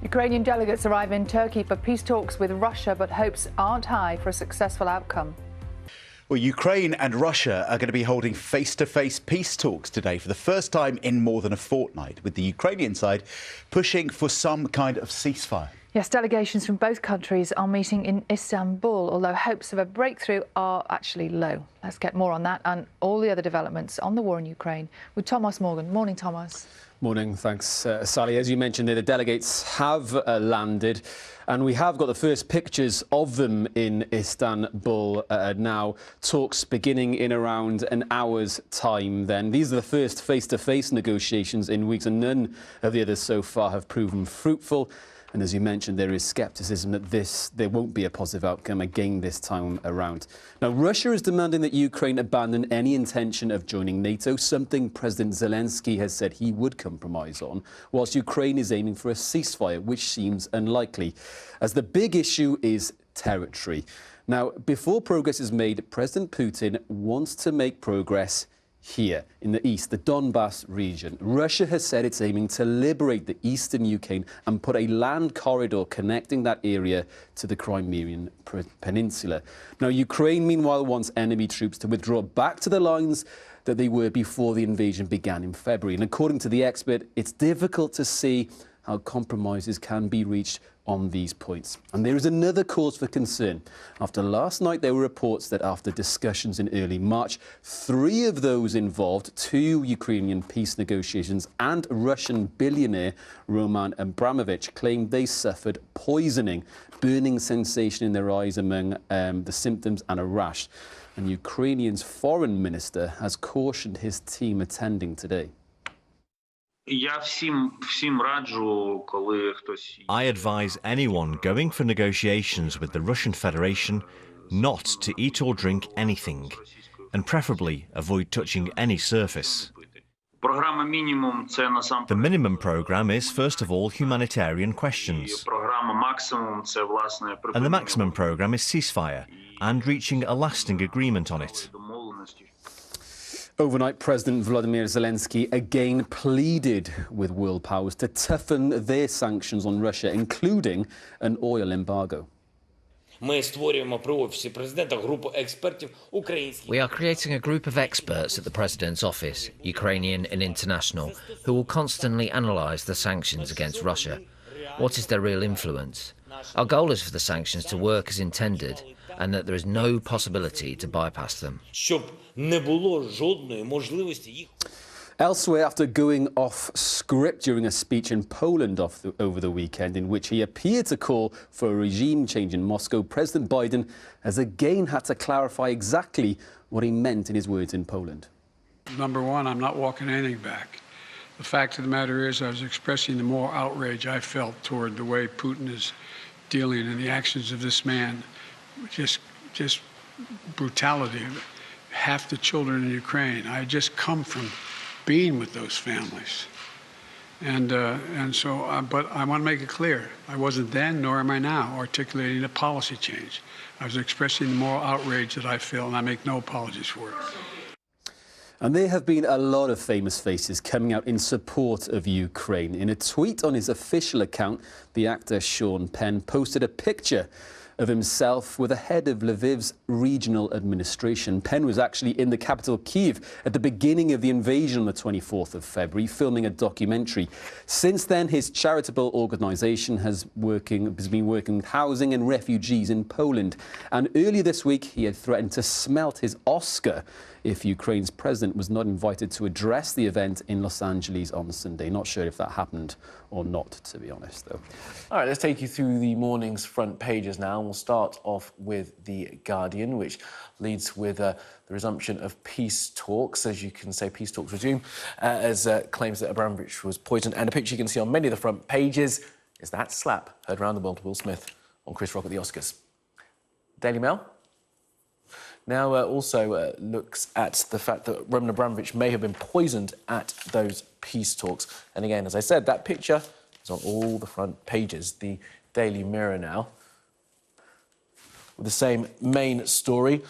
Ukrainian delegates arrive in Turkey for peace talks with Russia, but hopes aren't high for a successful outcome. Well, Ukraine and Russia are going to be holding face-to-face peace talks today for the first time in more than a fortnight, with the Ukrainian side pushing for some kind of ceasefire. Yes, delegations from both countries are meeting in Istanbul, although hopes of a breakthrough are actually low. Let's get more on that and all the other developments on the war in Ukraine with Thomas Morgan. Morning, Thomas. Morning, thanks, Sally. As you mentioned, the delegates have landed, and we have got the first pictures of them in Istanbul now. Talks beginning in around an hour's time then. These are the first face-to-face negotiations in weeks, and none of the others so far have proven fruitful. And as you mentioned, there is scepticism that there won't be a positive outcome again this time around. Now, Russia is demanding that Ukraine abandon any intention of joining NATO, something President Zelensky has said he would compromise on, whilst Ukraine is aiming for a ceasefire, which seems unlikely, as the big issue is territory. Now, before progress is made, President Putin wants to make progress here in the east, the Donbass region. Russia has said it's aiming to liberate the eastern Ukraine and put a land corridor connecting that area to the Crimean Peninsula. Now, Ukraine, meanwhile, wants enemy troops to withdraw back to the lines that they were before the invasion began in February. And according to the expert, it's difficult to see how compromises can be reached on these points. And there is another cause for concern. After last night, there were reports that after discussions in early March, 3 of those involved 2 Ukrainian peace negotiations and Russian billionaire Roman Abramovich claimed they suffered poisoning, burning sensation in their eyes among the symptoms and a rash. And Ukrainian's foreign minister has cautioned his team attending today. I advise anyone going for negotiations with the Russian Federation not to eat or drink anything, and preferably avoid touching any surface. The minimum programme is, first of all, humanitarian questions. And the maximum programme is ceasefire and reaching a lasting agreement on it. Overnight, President Volodymyr Zelensky again pleaded with world powers to toughen their sanctions on Russia, including an oil embargo. We are creating a group of experts at the President's office, Ukrainian and international, who will constantly analyse the sanctions against Russia. What is their real influence? Our goal is for the sanctions to work as intended and that there is no possibility to bypass them. Elsewhere, after going off script during a speech in Poland over the weekend, in which he appeared to call for a regime change in Moscow, President Biden has again had to clarify exactly what he meant in his words in Poland. Number one, I'm not walking anything back. The fact of the matter is I was expressing the moral outrage I felt toward the way Putin is dealing in the actions of this man. Just brutality. Half the children in Ukraine. I just come from being with those families, but I want to make it clear: I wasn't then, nor am I now, articulating a policy change. I was expressing the moral outrage that I feel, and I make no apologies for it. And there have been a lot of famous faces coming out in support of Ukraine. In a tweet on his official account, the actor Sean Penn posted a picture of himself with the head of Lviv's regional administration. Penn was actually in the capital, Kyiv, at the beginning of the invasion on the 24th of February, filming a documentary. Since then, his charitable organisation has been working with housing and refugees in Poland. And earlier this week, he had threatened to smelt his Oscar if Ukraine's president was not invited to address the event in Los Angeles on Sunday. Not sure if that happened or not, to be honest, though. All right, let's take you through the morning's front pages now. We'll start off with The Guardian, which leads with the resumption of peace talks. As you can say, peace talks resume, as claims that Abramovich was poisoned. And a picture you can see on many of the front pages is that slap heard around the world, Will Smith on Chris Rock at the Oscars. Daily Mail now also looks at the fact that Roman Abramovich may have been poisoned at those peace talks. And again, as I said, that picture is on all the front pages. The Daily Mirror now with the same main story.